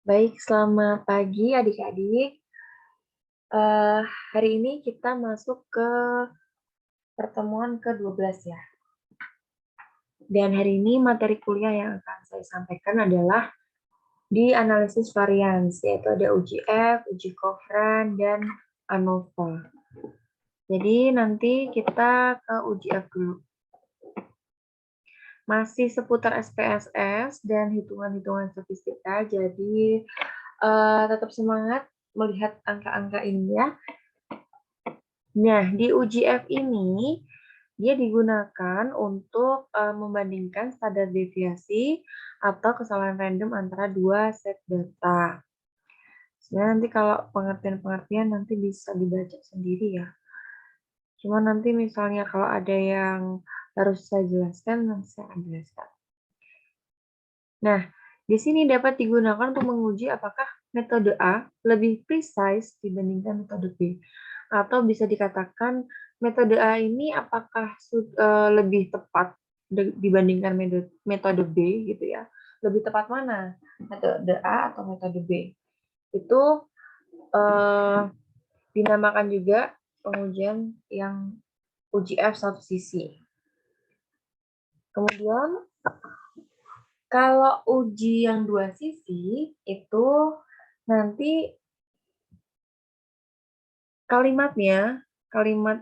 Baik, selamat pagi adik-adik. Eh, Hari ini kita masuk ke pertemuan ke-12 ya. Dan hari ini materi kuliah yang akan saya sampaikan adalah di analisis varians, yaitu ada uji F, uji Kofran, dan ANOVA. Jadi nanti kita ke uji F dulu. Masih seputar SPSS dan hitungan-hitungan statistika, jadi tetap semangat melihat angka-angka ini ya. Nah, di uji F ini, dia digunakan untuk membandingkan standar deviasi atau kesalahan random antara dua set data. Sebenarnya nanti kalau pengertian-pengertian nanti bisa dibaca sendiri ya. Cuma nanti misalnya kalau ada yang harus saya jelaskan, nanti saya akan jelaskan. Nah, di sini dapat digunakan untuk menguji apakah metode A lebih precise dibandingkan metode B. Atau bisa dikatakan metode A ini apakah lebih tepat dibandingkan metode B gitu ya. Lebih tepat mana? Metode A atau metode B? Itu dinamakan juga pengujian yang uji F satu sisi. Kemudian kalau uji yang dua sisi itu nanti kalimat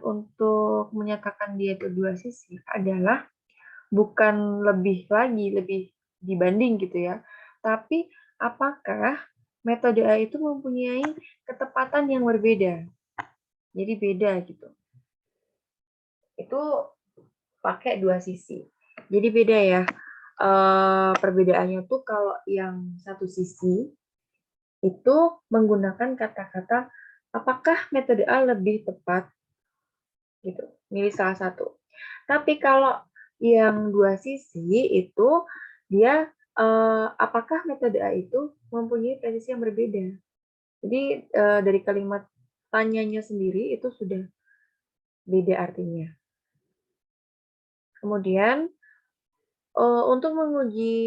untuk menyatakan dia itu dua sisi adalah bukan lebih dibanding gitu ya, tapi apakah metode A itu mempunyai ketepatan yang berbeda. Jadi beda gitu. Itu pakai dua sisi. Jadi beda ya. Perbedaannya tuh kalau yang satu sisi itu menggunakan kata-kata apakah metode A lebih tepat gitu, milih salah satu. Tapi kalau yang dua sisi itu dia apakah metode A itu mempunyai presisi yang berbeda. Jadi dari kalimat tanyanya sendiri itu sudah beda artinya. Kemudian untuk menguji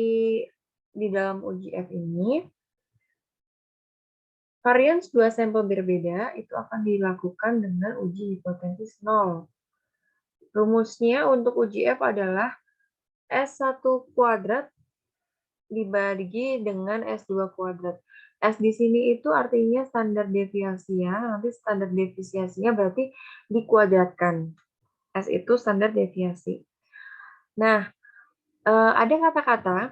di dalam uji F ini, varians dua sampel berbeda itu akan dilakukan dengan uji hipotesis 0. Rumusnya untuk uji F adalah S1 kuadrat dibagi dengan S2 kuadrat. S di sini itu artinya standar deviasinya, nanti standar deviasinya berarti dikuadratkan. S itu standar deviasi. Nah, ada kata-kata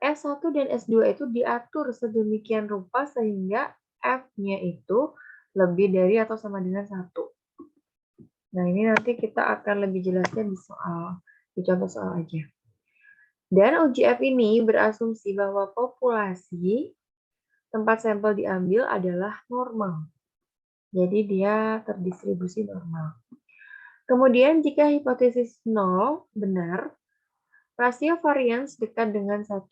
S1 dan S2 itu diatur sedemikian rupa sehingga F-nya itu lebih dari atau sama dengan 1. Nah, ini nanti kita akan lebih jelasnya di contoh soal aja. Dan uji F ini berasumsi bahwa populasi tempat sampel diambil adalah normal. Jadi dia terdistribusi normal. Kemudian jika hipotesis 0 benar, rasio varians dekat dengan 1.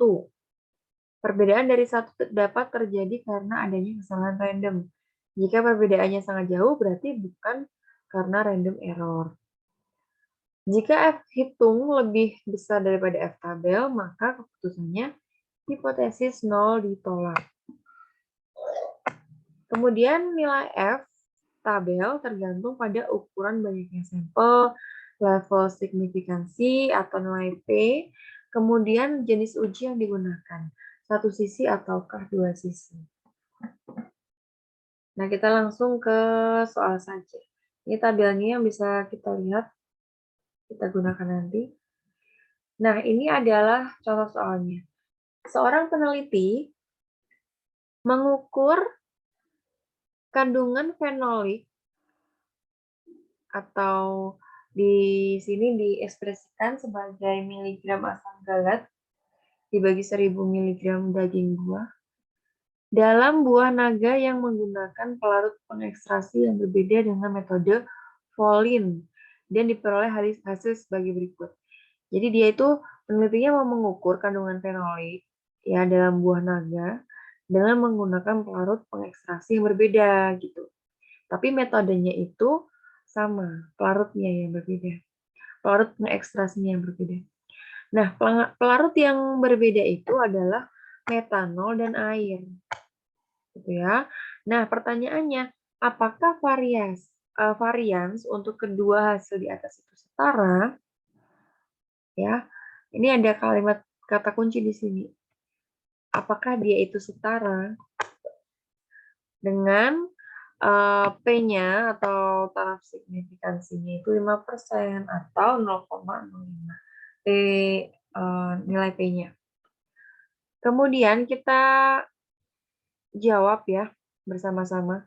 Perbedaan dari 1 dapat terjadi karena adanya kesalahan random. Jika perbedaannya sangat jauh, berarti bukan karena random error. Jika F hitung lebih besar daripada F tabel, maka keputusannya hipotesis 0 ditolak. Kemudian nilai F tabel tergantung pada ukuran banyaknya sampel, level signifikansi atau nilai P, kemudian jenis uji yang digunakan, satu sisi ataukah dua sisi. Nah, kita langsung ke soal saja. Ini tabelnya yang bisa kita lihat, kita gunakan nanti. Nah, ini adalah contoh soalnya. Seorang peneliti mengukur kandungan fenolik atau di sini diekspresikan sebagai miligram asam galat dibagi 1000 miligram daging buah dalam buah naga yang menggunakan pelarut pengekstrasi yang berbeda dengan metode Folin dan diperoleh hasil sebagai berikut. Jadi dia itu penelitinya mau mengukur kandungan fenolik ya dalam buah naga dengan menggunakan pelarut pengekstrasi yang berbeda gitu. Tapi metodenya itu sama, pelarutnya yang berbeda. Pelarut pengekstrasinya yang berbeda. Nah, pelarut yang berbeda itu adalah metanol, dan air. Gitu ya. Nah, pertanyaannya, apakah varians untuk kedua hasil di atas itu setara? Ya, ini ada kalimat kata kunci di sini. Apakah dia itu setara dengan P-nya atau taraf signifikansinya itu 5% atau 0,05 P, nilai P-nya. Kemudian kita jawab ya bersama-sama.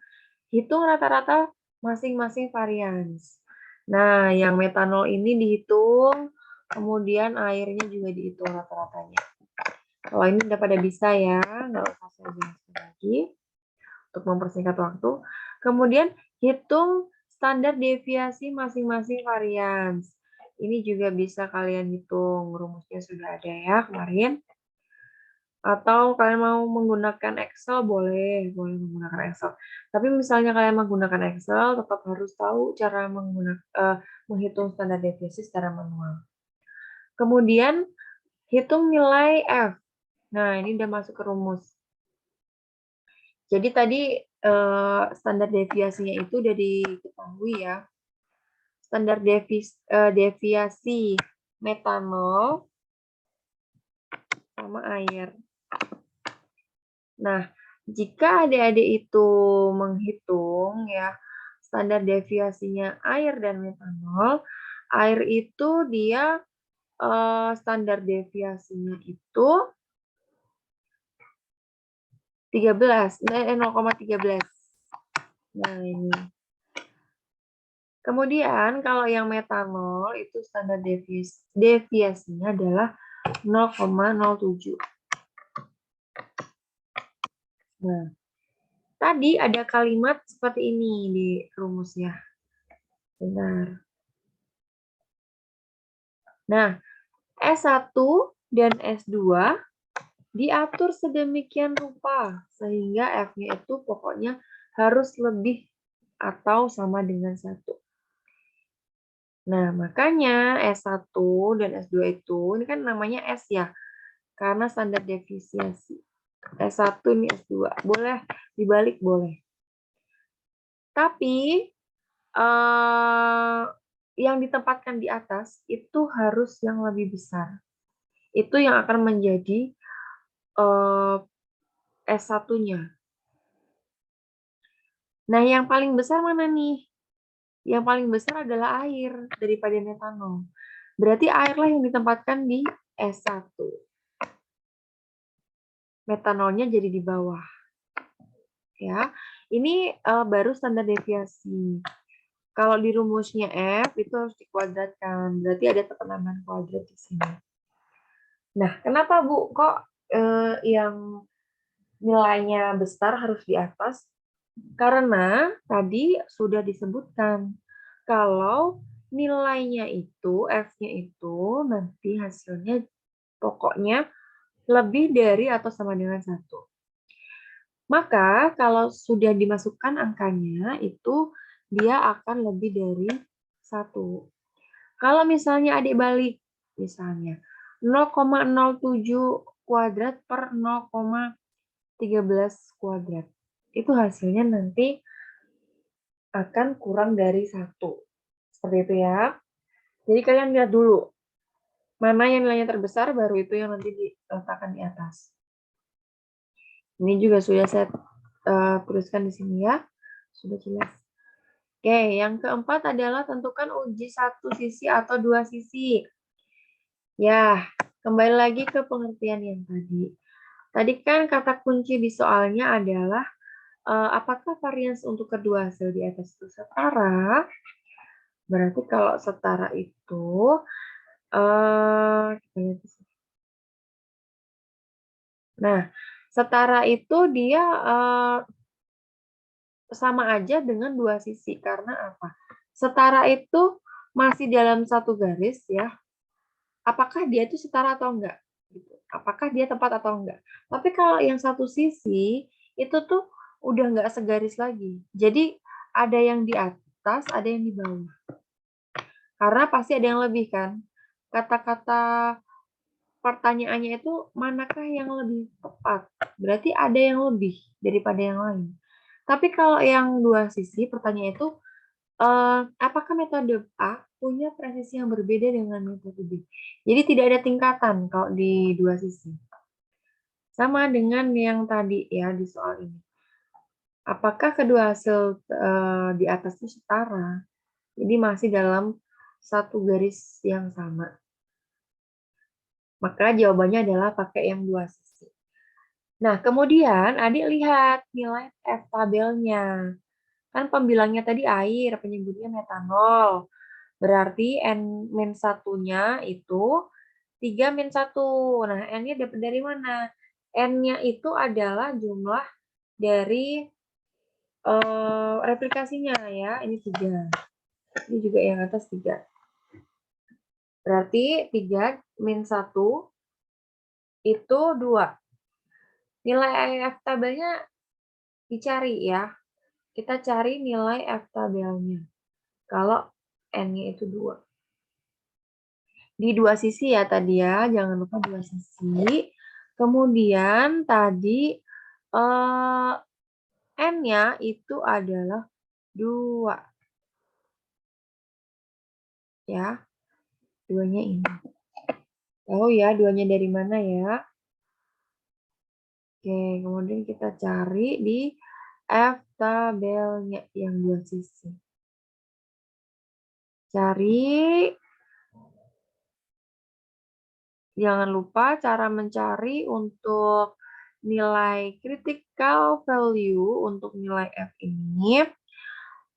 Hitung rata-rata masing-masing varians. Nah, yang metanol ini dihitung, kemudian airnya juga dihitung rata-ratanya. Kalau ini udah pada bisa ya, nggak usah saya jelaskan lagi untuk mempersingkat waktu. Kemudian hitung standar deviasi masing-masing varians. Ini juga bisa kalian hitung, rumusnya sudah ada ya kemarin. Atau kalian mau menggunakan Excel, boleh menggunakan Excel. Tapi misalnya kalian menggunakan Excel, tetap harus tahu cara menghitung standar deviasi secara manual. Kemudian hitung nilai F. Nah, ini udah masuk ke rumus. Jadi tadi standar deviasinya itu udah diketahui ya. Standar deviasi metanol sama air. Nah, jika adik-adik itu menghitung ya standar deviasinya air dan metanol, air itu dia standar deviasinya itu 0,13. Nah, ini. Kemudian kalau yang metanol itu standar deviasinya adalah 0,07. Nah, tadi ada kalimat seperti ini di rumusnya. Benar. Nah, S1 dan S2 diatur sedemikian rupa sehingga F-nya itu pokoknya harus lebih atau sama dengan 1. Nah, makanya S1 dan S2 itu, ini kan namanya S ya, karena standar deviasi. S1 ini S2. Boleh dibalik, boleh. Tapi yang ditempatkan di atas itu harus yang lebih besar. Itu yang akan menjadi S1-nya. Nah, yang paling besar mana nih? Yang paling besar adalah air daripada metanol. Berarti airlah yang ditempatkan di S1. Metanolnya jadi di bawah. Ya, ini baru standar deviasi. Kalau di rumusnya F itu harus dikuadratkan. Berarti ada tekanan kuadrat di sini. Nah, kenapa Bu kok yang nilainya besar harus di atas? Karena tadi sudah disebutkan kalau nilainya itu, F-nya itu nanti hasilnya pokoknya lebih dari atau sama dengan 1. Maka kalau sudah dimasukkan angkanya itu dia akan lebih dari 1. Kalau misalnya adik balik, misalnya 0,07 kuadrat per 0,13 kuadrat. Itu hasilnya nanti akan kurang dari 1. Seperti itu ya. Jadi kalian lihat dulu, mana yang nilainya terbesar, baru itu yang nanti diletakkan di atas. Ini juga sudah saya tuliskan di sini ya. Sudah jelas. Oke, yang keempat adalah tentukan uji satu sisi atau dua sisi. Ya, kembali lagi ke pengertian yang tadi. Tadi kan kata kunci di soalnya adalah apakah varians untuk kedua hasil di atas itu setara? Berarti kalau setara itu, kita lihat di sini. Nah, setara itu dia sama aja dengan dua sisi. Karena apa? Setara itu masih dalam satu garis ya. Apakah dia itu setara atau enggak? Apakah dia tepat atau enggak? Tapi kalau yang satu sisi, itu tuh udah enggak segaris lagi. Jadi ada yang di atas, ada yang di bawah. Karena pasti ada yang lebih kan. Kata-kata pertanyaannya itu manakah yang lebih tepat? Berarti ada yang lebih daripada yang lain. Tapi kalau yang dua sisi, pertanyaan itu, apakah metode A punya presisi yang berbeda dengan metode B? Jadi tidak ada tingkatan kalau di dua sisi. Sama dengan yang tadi ya di soal ini. Apakah kedua hasil di atas itu setara? Jadi masih dalam satu garis yang sama. Maka jawabannya adalah pakai yang dua sisi. Nah, kemudian adik lihat nilai F tabelnya. Kan pembilangnya tadi air, penyebutnya metanol. Berarti N-1-nya itu 3-1. Nah, N-nya dapat dari mana? N-nya itu adalah jumlah dari replikasinya ya. Ini 3. Ini juga yang atas 3. Berarti 3-1 itu 2. Nilai F tabelnya dicari ya. Kita cari nilai F tabelnya. Kalau N-nya itu 2. Di dua sisi ya tadi ya, jangan lupa dua sisi. Kemudian tadi N-nya itu adalah 2. Ya, 2-nya ini. Tahu ya, 2-nya dari mana ya? Oke, kemudian kita cari di F tabelnya yang dua sisi. Cari. Jangan lupa cara mencari untuk nilai critical value untuk nilai F ini.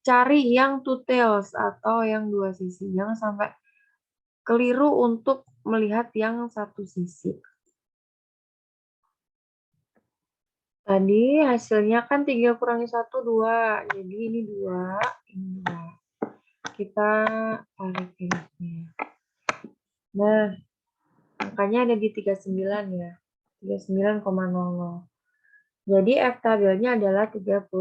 Cari yang two tails atau yang dua sisi. Jangan sampai keliru untuk melihat yang satu sisi. Tadi hasilnya kan 3 kurangi 1, 2. Jadi ini 2, ini 2. Kita tarik garisnya. Nah, angkanya ada di 39 ya. 39,00. Jadi F tabelnya adalah 39.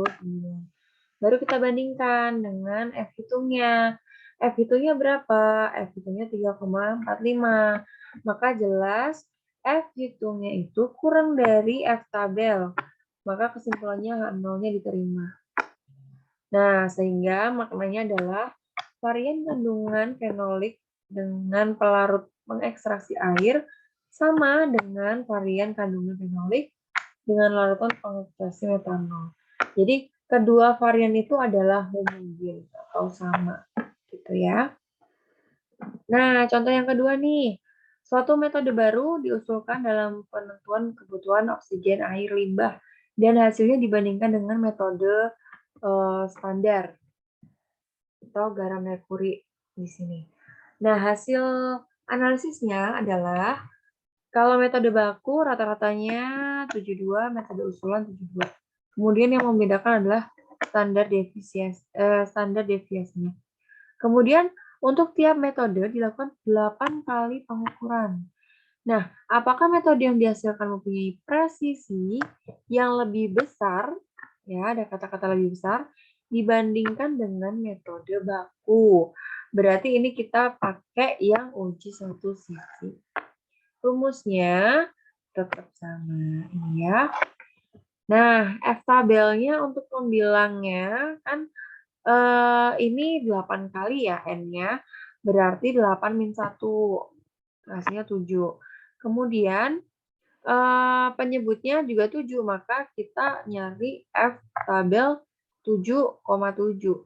Baru kita bandingkan dengan F hitungnya. F hitungnya berapa? F hitungnya 3,45. Maka jelas F hitungnya itu kurang dari F tabel. Maka kesimpulannya H0-nya diterima. Nah, sehingga maknanya adalah varian kandungan fenolik dengan pelarut mengekstraksi air sama dengan varian kandungan fenolik dengan larutan pengekstrasi metanol. Jadi kedua varian itu adalah homogen atau sama, gitu ya. Nah, contoh yang kedua nih. Suatu metode baru diusulkan dalam penentuan kebutuhan oksigen air limbah dan hasilnya dibandingkan dengan metode standar atau garam merkuri di sini. Nah, hasil analisisnya adalah kalau metode baku rata-ratanya 72, metode usulan 72. Kemudian yang membedakan adalah standar deviasinya. Kemudian untuk tiap metode dilakukan 8 kali pengukuran. Nah, apakah metode yang dihasilkan mempunyai presisi yang lebih besar, ya ada kata-kata lebih besar, dibandingkan dengan metode baku. Berarti ini kita pakai yang uji satu sisi. Rumusnya tetap sama, ini ya. Nah, F tabelnya untuk pembilangnya kan ini 8 kali ya N-nya, berarti 8 min 1, hasilnya 7. Kemudian penyebutnya juga 7, maka kita nyari F tabel 7,7.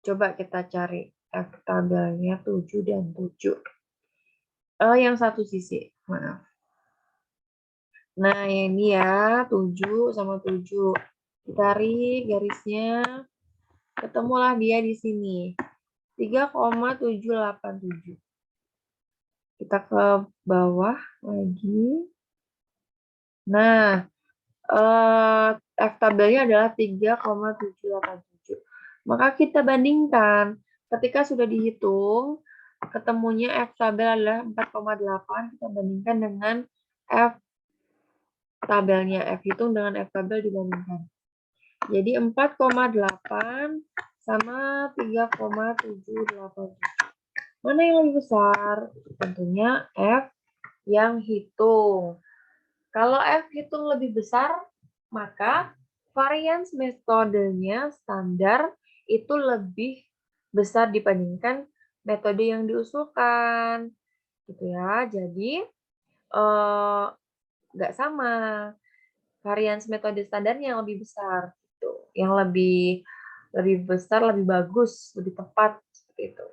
Coba kita cari F tabelnya 7 dan 7. Yang satu sisi, maaf. Nah, ini ya, 7 sama 7. Ditarik garisnya, ketemulah dia di sini. 3,787. Kita ke bawah lagi. Nah, F tabelnya adalah 3,787. Maka kita bandingkan. Ketika sudah dihitung, ketemunya F tabel adalah 4,8. Kita bandingkan dengan F tabelnya. F hitung dengan F tabel dibandingkan. Jadi 4,8 sama 3,787. Mana yang lebih besar? Tentunya F yang hitung. Kalau F hitung lebih besar, maka variance metodenya standar itu lebih besar dibandingkan metode yang diusulkan. Gitu ya. Jadi, nggak sama. Variance metode standarnya yang lebih besar. Gitu. Yang lebih besar, lebih bagus, lebih tepat. Seperti itu.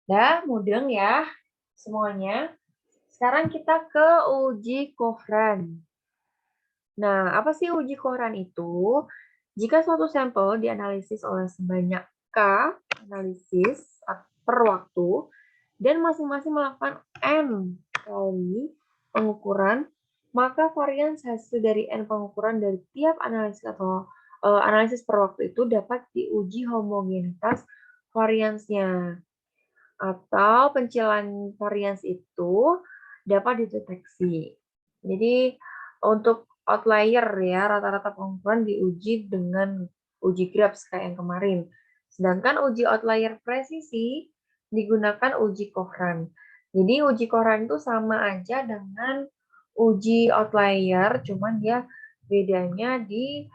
Dah, mudeng ya semuanya. Sekarang kita ke uji kohran. Nah, apa sih uji kohran itu? Jika suatu sampel dianalisis oleh sebanyak K analisis per waktu, dan masing-masing melakukan N kali pengukuran, maka varians hasil dari N pengukuran dari tiap analisis atau analisis per waktu itu dapat diuji homogenitas variansnya. Atau pencilan varians itu dapat dideteksi. Jadi untuk outlier ya, rata-rata pengukuran diuji dengan uji Grabs kayak yang kemarin. Sedangkan uji outlier presisi digunakan uji kohran. Jadi uji kohran itu sama aja dengan uji outlier, cuman dia bedanya di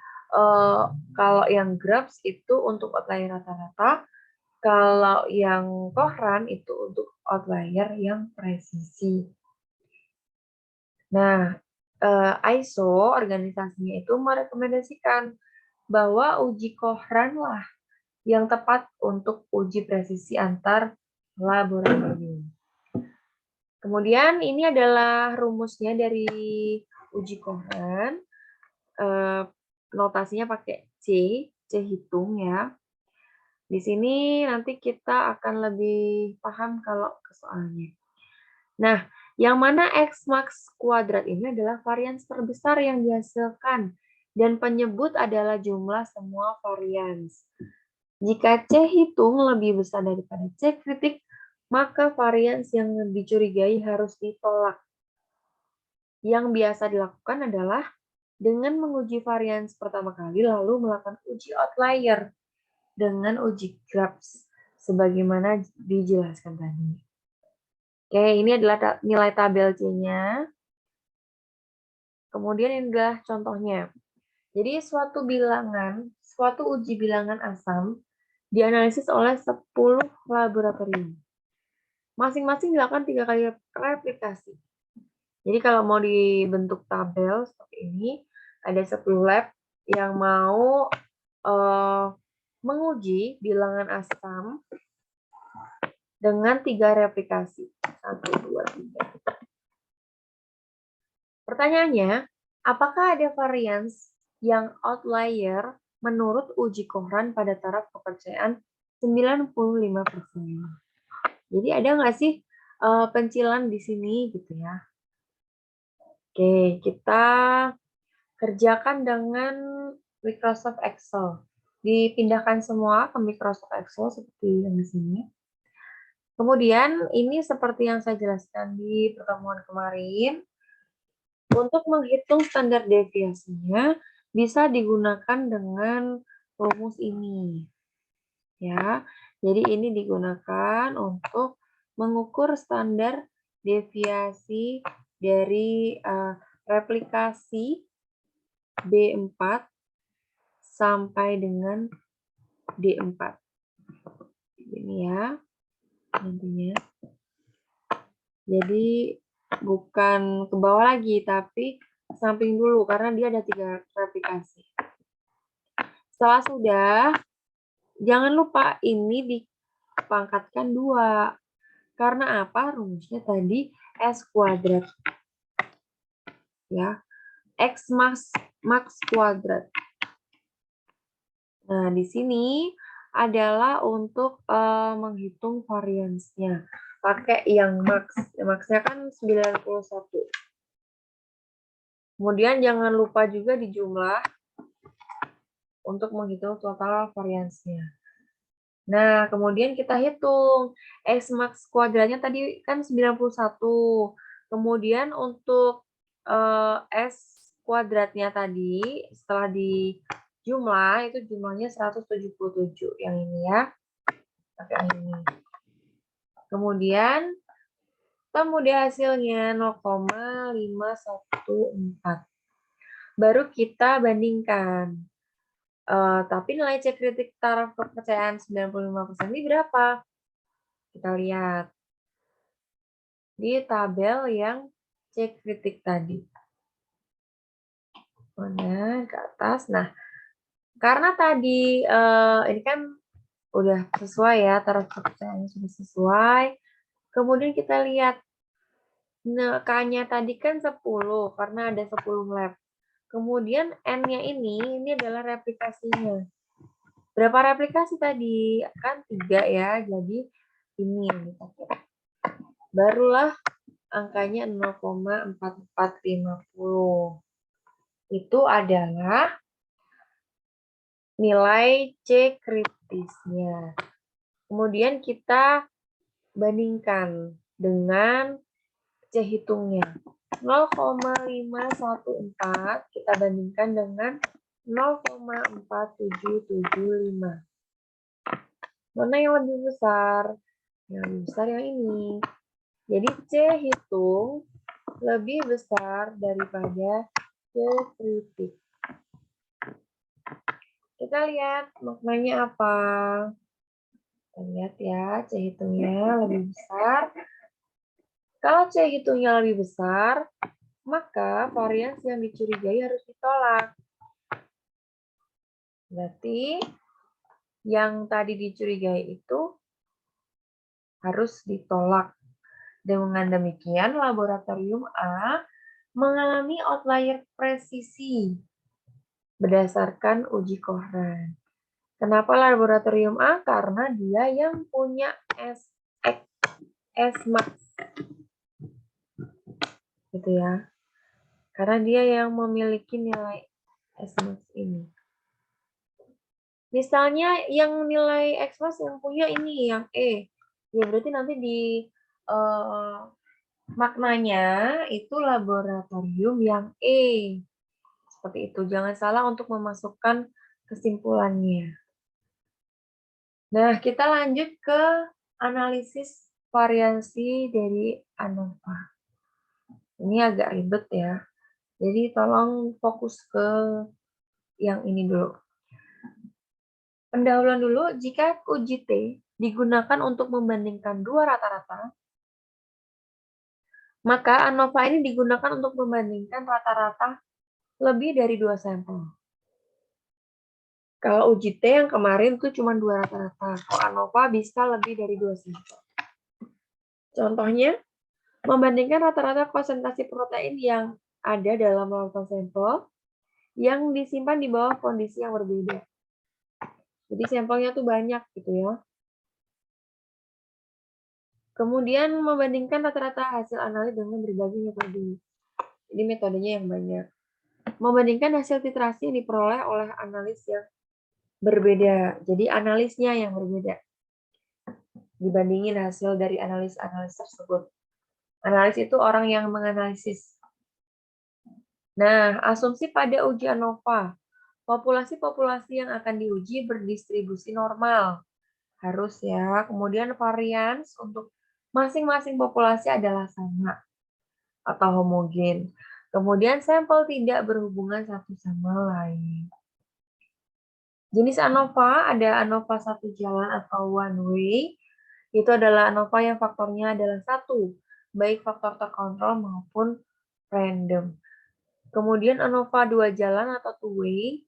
kalau yang Grabs itu untuk outlier rata-rata, kalau yang kohran itu untuk outlier yang presisi. Nah, ISO organisasinya itu merekomendasikan bahwa uji kohran lah yang tepat untuk uji presisi antar laboratorium. Kemudian ini adalah rumusnya dari uji kohran. Notasinya pakai C hitung ya. Di sini nanti kita akan lebih paham kalau ke soalnya. Nah, yang mana X max kuadrat ini adalah varians terbesar yang dihasilkan dan penyebut adalah jumlah semua varians. Jika C hitung lebih besar daripada C kritik, maka varians yang dicurigai harus ditolak. Yang biasa dilakukan adalah dengan menguji varians pertama kali lalu melakukan uji outlier dengan uji Grabs sebagaimana dijelaskan tadi. Oke, ini adalah nilai tabel C-nya. Kemudian ini adalah contohnya. Jadi suatu uji bilangan asam dianalisis oleh 10 laboratorium. Masing-masing dilakukan 3 kali replikasi. Jadi kalau mau dibentuk tabel seperti ini, ada 10 lab yang mau menguji bilangan asam dengan 3 replikasi. 1, 2, 3. Pertanyaannya, apakah ada varians yang outlier menurut uji kohran pada taraf kepercayaan 95%? Jadi ada nggak sih pencilan di sini gitu ya? Oke, kita kerjakan dengan Microsoft Excel. Dipindahkan semua ke Microsoft Excel seperti yang di sini. Kemudian ini seperti yang saya jelaskan di pertemuan kemarin. Untuk menghitung standar deviasinya bisa digunakan dengan rumus ini. Ya. Jadi ini digunakan untuk mengukur standar deviasi dari replikasi B4 sampai dengan D4. Ini ya nantinya. Jadi bukan ke bawah lagi, tapi samping dulu karena dia ada 3 replikasi. Setelah sudah, jangan lupa ini dipangkatkan 2. Karena apa? Rumusnya tadi S kuadrat. Ya. X max kuadrat. Nah, di sini adalah untuk menghitung variansnya. Pakai yang max. Max-nya kan 91. Kemudian jangan lupa juga dijumlah untuk menghitung total variansnya. Nah, kemudian kita hitung. X max kuadratnya tadi kan 91. Kemudian untuk S kuadratnya tadi, setelah dijumlah, itu jumlahnya 177. Yang ini ya. Pakai ini. Kemudian Ketemu deh hasilnya 0,514. Baru kita bandingkan. Tapi nilai C kritik taraf kepercayaan 95% ini berapa? Kita lihat di tabel yang C kritik tadi. Mana ke atas. Nah, karena tadi ini kan udah sesuai ya, taraf kepercayaannya sudah sesuai. Kemudian kita lihat K-nya tadi kan 10 karena ada 10 lab. Kemudian N-nya ini adalah replikasinya. Berapa replikasi tadi? Kan 3 ya, jadi ini yang kita kira. Barulah angkanya 0,4450. Itu adalah nilai C kritisnya. Kemudian kita bandingkan dengan C hitungnya. 0,514 kita bandingkan dengan 0,4775. Mana yang lebih besar? Yang lebih besar yang ini. Jadi C hitung lebih besar daripada C kritik. Kita lihat maknanya apa. Kita lihat ya, C hitungnya lebih besar. Kalau C hitungnya lebih besar, maka varians yang dicurigai harus ditolak. Berarti yang tadi dicurigai itu harus ditolak. Dengan demikian, laboratorium A mengalami outlier presisi berdasarkan uji Cochran. Kenapa laboratorium A? Karena dia yang punya S-max. Gitu ya. Karena dia yang memiliki nilai S-max ini. Misalnya yang nilai X-max yang punya ini, yang E. Ya berarti nanti di maknanya itu laboratorium yang E. Seperti itu. Jangan salah untuk memasukkan kesimpulannya. Nah, kita lanjut ke analisis variasi dari ANOVA. Ini agak ribet ya. Jadi tolong fokus ke yang ini dulu. Pendahuluan dulu, jika uji T digunakan untuk membandingkan dua rata-rata, maka ANOVA ini digunakan untuk membandingkan rata-rata lebih dari dua sampel. Kalau uji T yang kemarin tuh cuma dua rata-rata. Kalau ANOVA bisa lebih dari dua sampel. Contohnya, membandingkan rata-rata konsentrasi protein yang ada dalam lautan sampel yang disimpan di bawah kondisi yang berbeda. Jadi sampelnya tuh banyak gitu ya. Kemudian membandingkan rata-rata hasil analisis dengan berbagai metode. Jadi metodenya yang banyak. Membandingkan hasil titrasi yang diperoleh oleh analis yang berbeda. Jadi analisnya yang berbeda. Dibandingin hasil dari analis-analis tersebut. Analis itu orang yang menganalisis. Nah, asumsi pada uji ANOVA. Populasi-populasi yang akan diuji berdistribusi normal. Harus ya. Kemudian varians untuk masing-masing populasi adalah sama atau homogen. Kemudian sampel tidak berhubungan satu sama lain. Jenis ANOVA ada ANOVA satu jalan atau one way. Itu adalah ANOVA yang faktornya adalah satu, baik faktor terkontrol maupun random. Kemudian ANOVA dua jalan atau two way,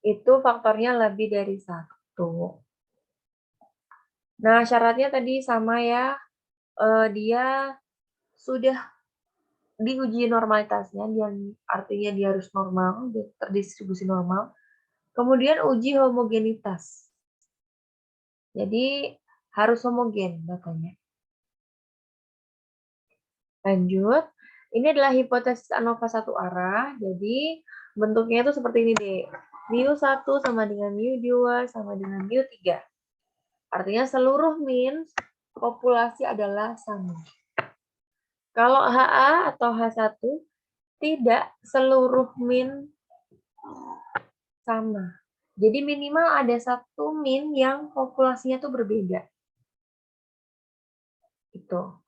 itu faktornya lebih dari satu. Nah, syaratnya tadi sama ya, dia sudah diuji normalitasnya, dan artinya dia harus normal, terdistribusi normal. Kemudian uji homogenitas. Jadi harus homogen datanya. Lanjut, ini adalah hipotesis ANOVA satu arah. Jadi bentuknya itu seperti ini deh. Mu1 sama dengan mu2 sama dengan mu3. Artinya seluruh min populasi adalah sama. Kalau HA atau H1 tidak seluruh min sama. Jadi minimal ada satu min yang populasinya tuh berbeda. Itu.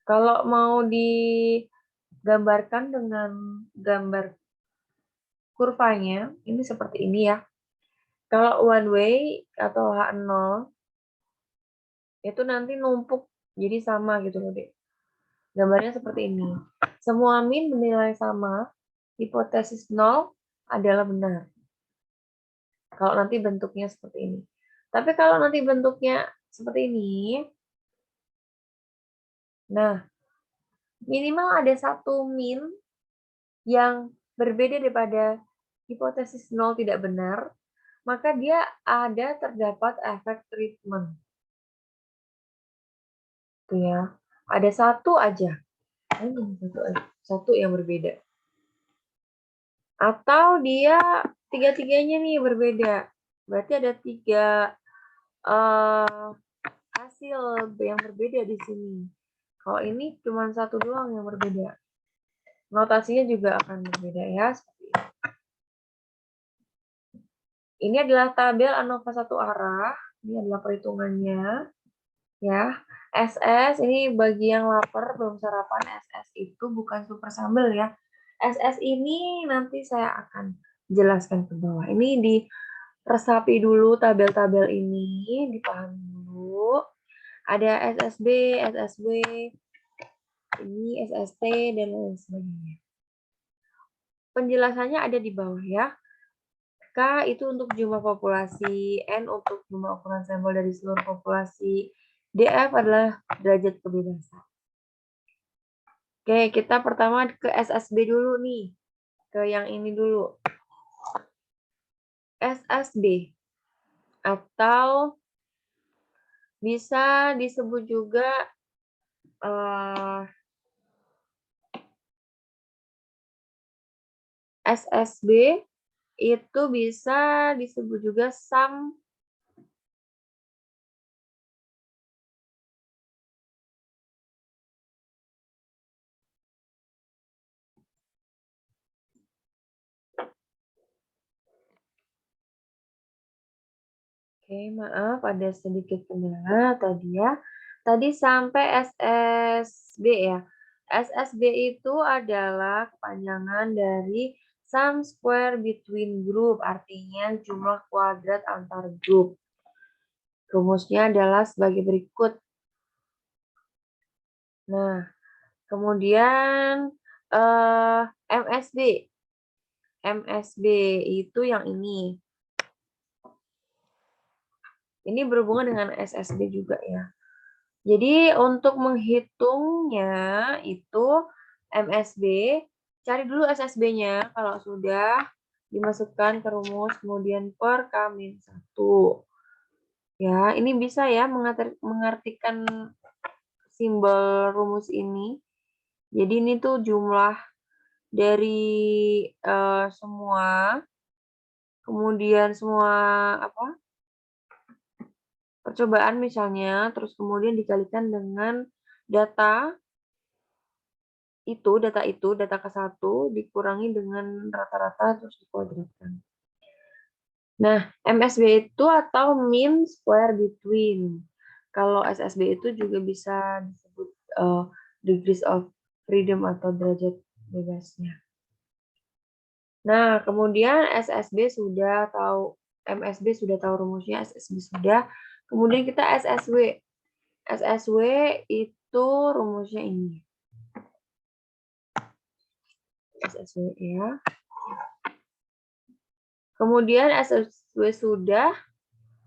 Kalau mau digambarkan dengan gambar kurvanya, ini seperti ini ya. Kalau one way atau H0, itu nanti numpuk, jadi sama gitu loh, Dek. Gambarnya seperti ini. Semua min bernilai sama, hipotesis 0 adalah benar. Kalau nanti bentuknya seperti ini. Tapi kalau nanti bentuknya seperti ini, nah, minimal ada satu min yang berbeda daripada hipotesis 0 tidak benar, maka dia terdapat efek treatment. Tuh ya. Ada satu aja. Satu yang berbeda. Atau dia tiga-tiganya nih berbeda. Berarti ada 3 hasil yang berbeda di sini. Kalau ini cuma satu doang yang berbeda. Notasinya juga akan berbeda ya. Ini adalah tabel ANOVA satu arah. Ini adalah perhitungannya. Ya, SS ini bagi yang lapar belum sarapan, SS itu bukan super sambal ya. SS ini nanti saya akan jelaskan ke bawah. Ini diresapi dulu tabel-tabel ini, dipahami dulu. Ada SSB, SSW, ini SST dan lain sebagainya. Penjelasannya ada di bawah ya. K itu untuk jumlah populasi, N untuk jumlah ukuran sampel dari seluruh populasi, DF adalah derajat kebebasan. Oke, kita pertama ke SSB dulu nih. Ke yang ini dulu. SSB atau bisa disebut juga SSB itu bisa disebut juga sum Oke, maaf ada sedikit kendala tadi ya. Tadi sampai SSB ya. SSB itu adalah kepanjangan dari sum square between group, artinya jumlah kuadrat antar grup. Rumusnya adalah sebagai berikut. Nah, kemudian MSB. MSB itu yang ini. Ini berhubungan dengan SSB juga ya. Jadi untuk menghitungnya itu MSB, cari dulu SSB-nya. Kalau sudah dimasukkan ke rumus, kemudian per K-1. Ya, ini bisa ya mengartikan simbol rumus ini. Jadi ini tuh jumlah dari semua, kemudian semua percobaan misalnya, terus kemudian dikalikan dengan data data ke-1 dikurangi dengan rata-rata terus dikuadratkan. Nah, MSB itu atau mean square between. Kalau SSB itu juga bisa disebut degrees of freedom atau derajat bebasnya. Nah, kemudian SSB sudah tahu, MSB sudah tahu rumusnya, SSB sudah. Kemudian kita SSW. SSW itu rumusnya ini. SSW ya. Kemudian SSW sudah,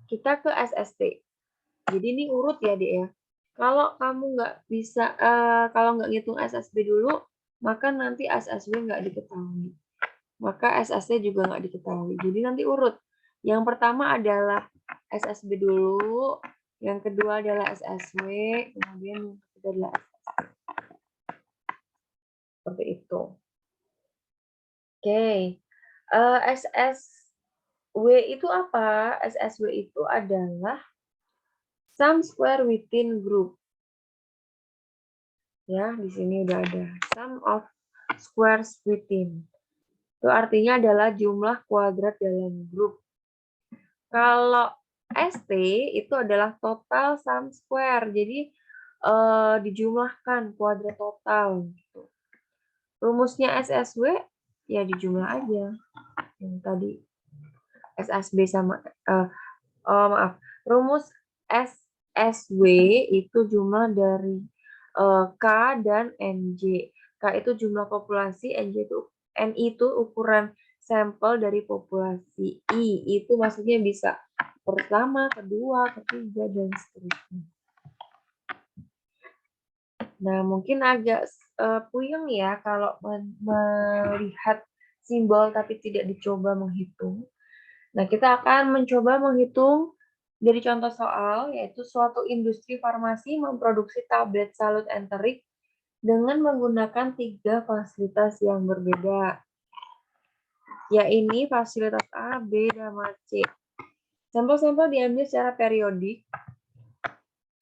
kita ke SST. Jadi ini urut ya, Dek ya. Kalau kamu nggak bisa, kalau nggak ngitung SSB dulu, maka nanti SSW nggak diketahui. Maka SST juga nggak diketahui. Jadi nanti urut. Yang pertama adalah SSB dulu, yang kedua adalah SSW, kemudian yang ketiga adalah SST. Seperti itu. Oke. SSW itu apa? SSW itu adalah sum square within group. Ya, di sini udah ada sum of squares within. Itu artinya adalah jumlah kuadrat dalam grup. Kalau ST itu adalah total sum square. Jadi dijumlahkan kuadrat total gitu. Rumusnya SSW ya dijumlah aja yang tadi SSB sama maaf, rumus SSW itu jumlah dari K dan NJ. K itu jumlah populasi, NI itu ukuran sampel dari populasi. I itu maksudnya bisa pertama, kedua, ketiga, dan seterusnya. Nah, mungkin agak puyeng ya kalau melihat simbol tapi tidak dicoba menghitung. Nah, kita akan mencoba menghitung dari contoh soal, yaitu suatu industri farmasi memproduksi tablet salut enterik dengan menggunakan 3 fasilitas yang berbeda. Yaitu fasilitas A, B, dan C. Sampel-sampel diambil secara periodik.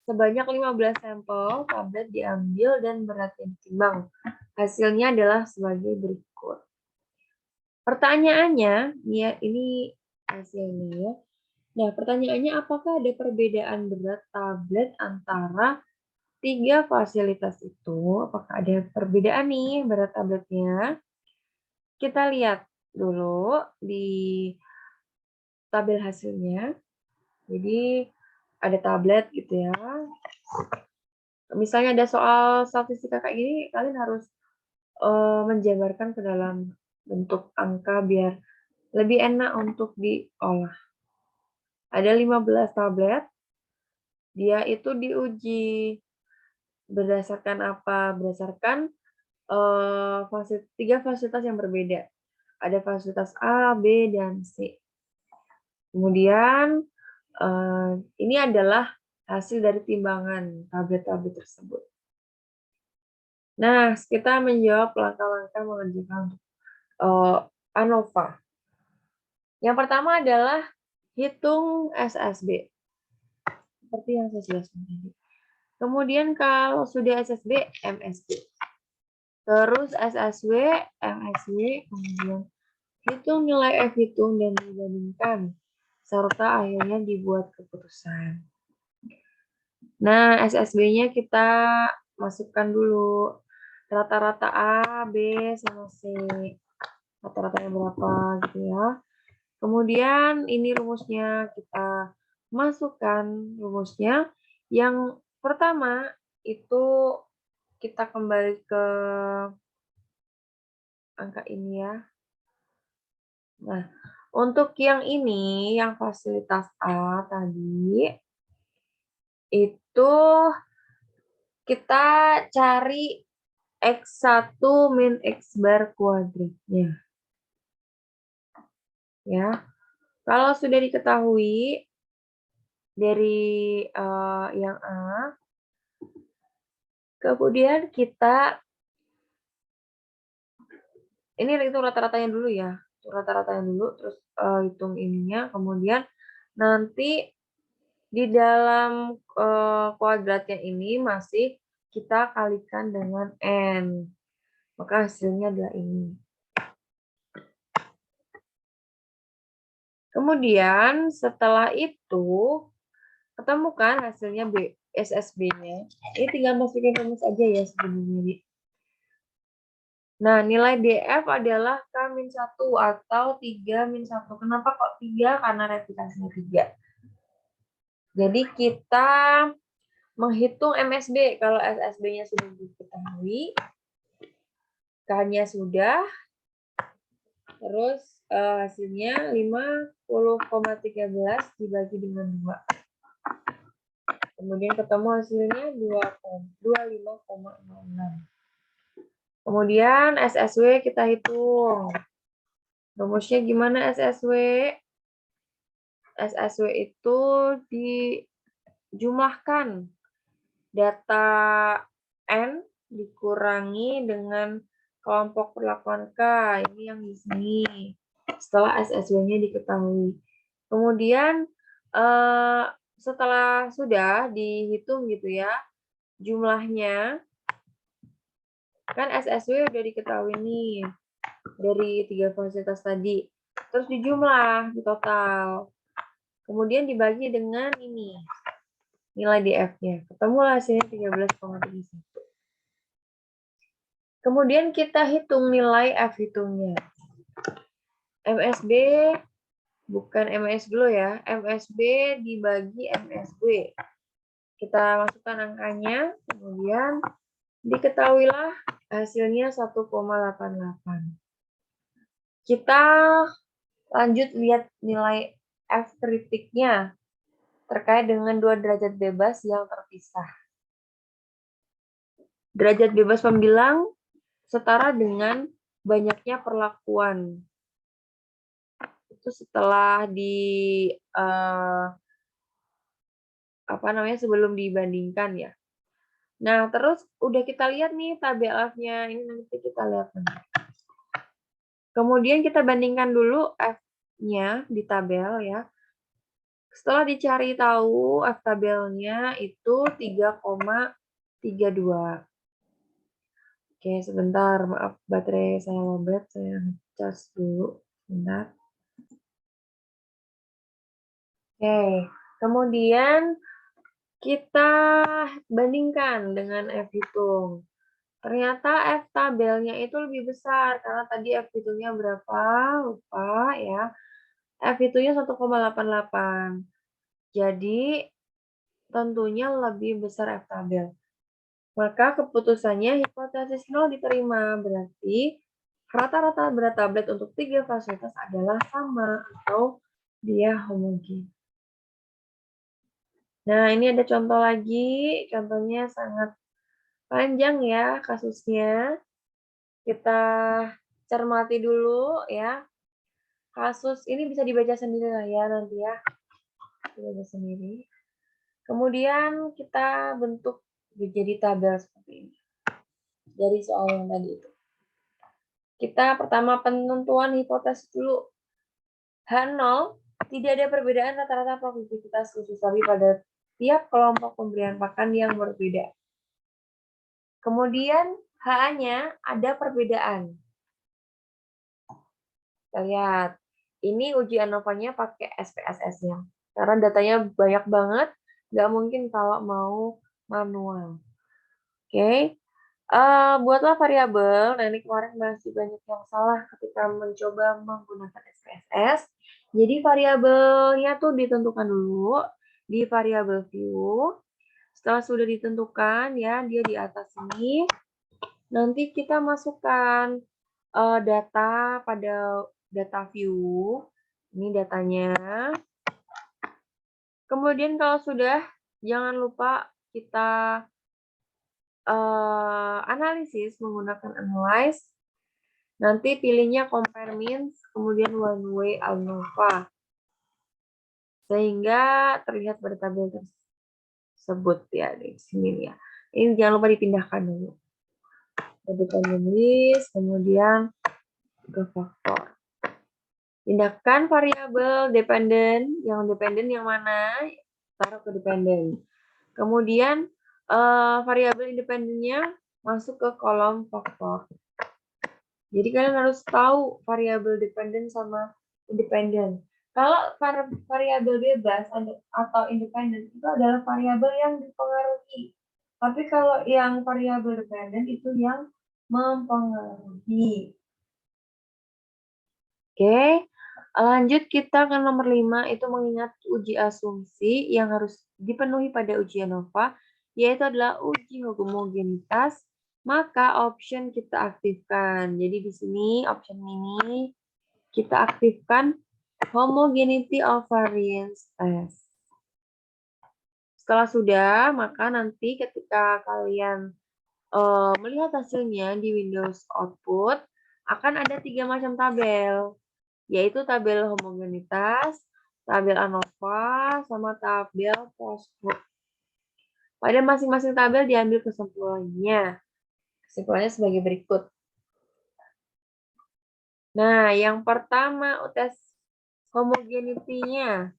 Sebanyak 15 sampel tablet diambil dan beratnya ditimbang. Hasilnya adalah sebagai berikut. Pertanyaannya, ya ini hasilnya ya. Nah, pertanyaannya apakah ada perbedaan berat tablet antara 3 fasilitas itu? Apakah ada perbedaan nih berat tabletnya? Kita lihat dulu di tabel hasilnya. Jadi, ada tablet gitu ya. Misalnya ada soal statistika kayak gini, kalian harus menjabarkan ke dalam bentuk angka biar lebih enak untuk diolah. Ada 15 tablet, dia itu diuji berdasarkan apa? Berdasarkan 3 fasilitas yang berbeda. Ada fasilitas A, B, dan C. Kemudian ini adalah hasil dari timbangan tablet-tablet tersebut. Nah, kita menjawab langkah-langkah mengerjakan ANOVA. Yang pertama adalah hitung SSB. Seperti yang saya jelaskan tadi. Kemudian kalau sudah SSB, MSB. Terus SSW, MSW, kemudian hitung nilai F hitung dan dibandingkan, serta akhirnya dibuat keputusan. Nah, SSB-nya kita masukkan dulu. Rata-rata A, B, sama C. Rata-ratanya berapa gitu ya. Kemudian ini rumusnya kita masukkan rumusnya. Yang pertama itu kita kembali ke angka ini ya. Nah, untuk yang ini, yang fasilitas A tadi, itu kita cari X1 min X bar kuadratnya. Ya, kalau sudah diketahui dari yang A, kemudian kita ini itu rata-ratanya dulu ya, rata-ratanya dulu, terus hitung ininya, kemudian nanti di dalam kuadratnya ini masih kita kalikan dengan N. Maka hasilnya adalah ini. Kemudian setelah itu ketemukan hasilnya SSB-nya. Ini tinggal masukin rumus aja ya sebenarnya. Nah, nilai DF adalah K-1 atau 3-1. Kenapa kok 3? Karena replikasinya 3. Jadi kita menghitung MSB. Kalau SSB-nya sudah diketahui, K-nya sudah, terus hasilnya 50,13 dibagi dengan 2. Kemudian ketemu hasilnya 25,06. Kemudian SSW kita hitung. Rumusnya gimana SSW? SSW itu dijumlahkan data N dikurangi dengan kelompok perlakuan K. Ini yang di sini. Setelah SSW-nya diketahui. Kemudian setelah sudah dihitung gitu ya, jumlahnya, kan SSW udah diketahui nih dari 3 fasilitas tadi. Terus dijumlah di total. Kemudian dibagi dengan ini. nilai di F-nya. Ketemulah hasilnya 13,31. Kemudian kita hitung nilai F hitungnya. MSB, bukan MS dulu ya, MSB dibagi MSB. Kita masukkan angkanya, kemudian diketahuilah hasilnya 1,88. Kita lanjut lihat nilai F kritiknya terkait dengan 2 derajat bebas yang terpisah. Derajat bebas pembilang setara dengan banyaknya perlakuan. Itu setelah sebelum dibandingkan ya. Nah, terus udah kita lihat nih tabel F-nya. Ini nanti kita lihat nih. Kemudian kita bandingkan dulu F-nya di tabel ya. Setelah dicari tahu F tabelnya itu 3,32. Oke, sebentar. Maaf, baterai saya lowbat. Saya ngecas dulu. Sebentar. Oke, kemudian kita bandingkan dengan F hitung. Ternyata F tabelnya itu lebih besar, karena tadi F hitungnya berapa? Lupa ya. F hitungnya 1,88. Jadi, tentunya lebih besar F tabel. Maka keputusannya hipotesis 0 diterima. Berarti rata-rata berat tablet untuk 3 fasilitas adalah sama atau dia homogen. Nah, ini ada contoh lagi. Contohnya sangat panjang ya kasusnya. Kita cermati dulu ya. Kasus ini bisa dibaca sendiri lah ya nanti ya. Dibaca sendiri. Kemudian kita bentuk jadi tabel seperti ini. Dari soal yang tadi itu. Kita pertama penentuan hipotesis dulu. H0 tidak ada perbedaan rata-rata produktivitas khusus sapi pada tiap kelompok pemberian pakan yang berbeda. Kemudian HA-nya ada perbedaan. Kita lihat. Ini uji ANOVA-nya pakai SPSS-nya. Karena datanya banyak banget, nggak mungkin kalau mau manual. Oke. Buatlah variabel. Nah, ini kemarin masih banyak yang salah ketika mencoba menggunakan SPSS. Jadi variabelnya tuh ditentukan dulu di variabel view. Setelah sudah ditentukan ya, dia di atas ini. Nanti kita masukkan data pada data view. Ini datanya. Kemudian kalau sudah, jangan lupa kita analisis menggunakan analyze. Nanti pilihnya compare means, kemudian one way ANOVA. Sehingga terlihat pada tabel tersebut ya di sini ya. Ini jangan lupa dipindahkan dulu. Dependent list, kemudian ke faktor. Pindahkan variabel dependent yang mana? Taruh ke dependent. Kemudian variabel independennya masuk ke kolom faktor. Jadi kalian harus tahu variabel dependent sama independent. Kalau variabel bebas atau independent itu adalah variabel yang dipengaruhi. Tapi kalau yang variabel dependent itu yang mempengaruhi. Oke, lanjut kita ke nomor 5, itu mengingat uji asumsi yang harus dipenuhi pada uji ANOVA, yaitu adalah uji homogenitas, maka option kita aktifkan. Jadi di sini option ini kita aktifkan homogeneity of variance test. Setelah sudah, maka nanti ketika kalian melihat hasilnya di Windows Output, akan ada 3 macam tabel, yaitu tabel homogenitas, tabel ANOVA, sama tabel postcode. Pada masing-masing tabel diambil kesimpulannya. Kesimpulannya sebagai berikut. Nah, yang pertama tes homogenity-nya,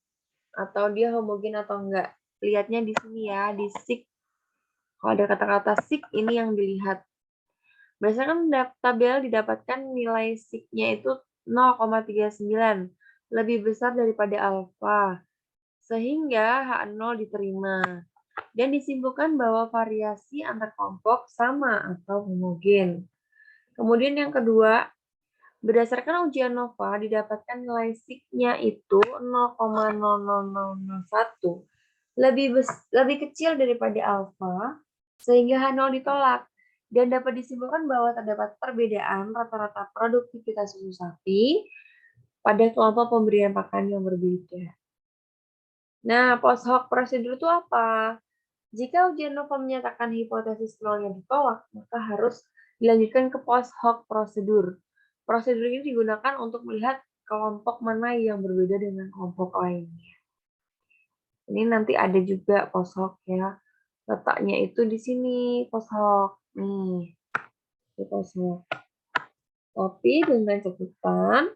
atau dia homogen atau enggak. Lihatnya di sini ya, di SIG. Kalau ada kata-kata SIG, ini yang dilihat. Berdasarkan tabel didapatkan nilai SIG-nya itu 0,39, lebih besar daripada alfa, sehingga H0 diterima. dan disimpulkan bahwa variasi antar kelompok sama atau homogen. Kemudian yang kedua, berdasarkan ujian ANOVA didapatkan nilai sigma-nya itu 0,00001 lebih kecil daripada alfa sehingga H0 ditolak dan dapat disimpulkan bahwa terdapat perbedaan rata-rata produktivitas susu sapi pada kelompok pemberian pakan yang berbeda. Nah, post hoc prosedur itu apa? Jika ujian ANOVA menyatakan hipotesis nolnya ditolak, maka harus dilanjutkan ke post hoc prosedur. Prosedur ini digunakan untuk melihat kelompok mana yang berbeda dengan kelompok lainnya. Ini nanti ada juga post hoc ya. Letaknya itu di sini post hoc. Nih, di post hoc. Tapi dengan catatan,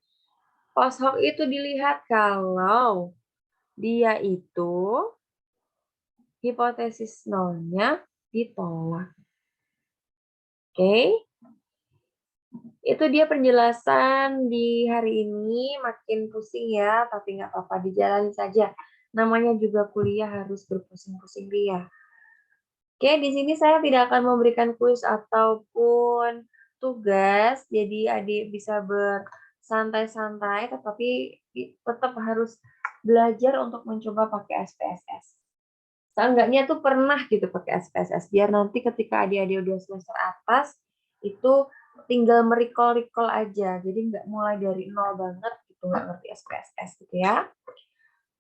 post hoc itu dilihat kalau dia itu hipotesis nolnya ditolak. Oke. Itu dia penjelasan di hari ini, makin pusing ya, tapi nggak apa-apa, dijalani saja. Namanya juga kuliah harus berpusing-pusing dia. Oke, di sini saya tidak akan memberikan kuis ataupun tugas, jadi adik bisa bersantai-santai, tetapi tetap harus belajar untuk mencoba pakai SPSS. Seenggaknya tuh pernah gitu pakai SPSS, biar nanti ketika adik-adik udah semester atas, itu tinggal merecall-recall aja, jadi nggak mulai dari nol banget gitu, nggak ngerti SPSS gitu ya.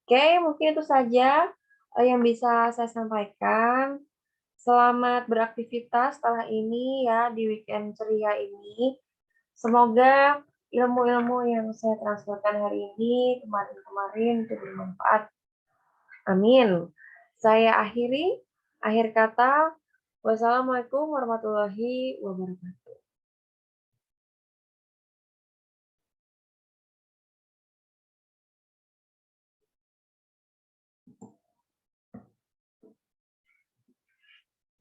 Oke, mungkin itu saja yang bisa saya sampaikan. Selamat beraktivitas setelah ini ya, di weekend ceria ini. Semoga ilmu-ilmu yang saya transferkan hari ini, kemarin-kemarin itu bermanfaat. Amin. Saya akhiri, akhir kata, wassalamualaikum warahmatullahi wabarakatuh.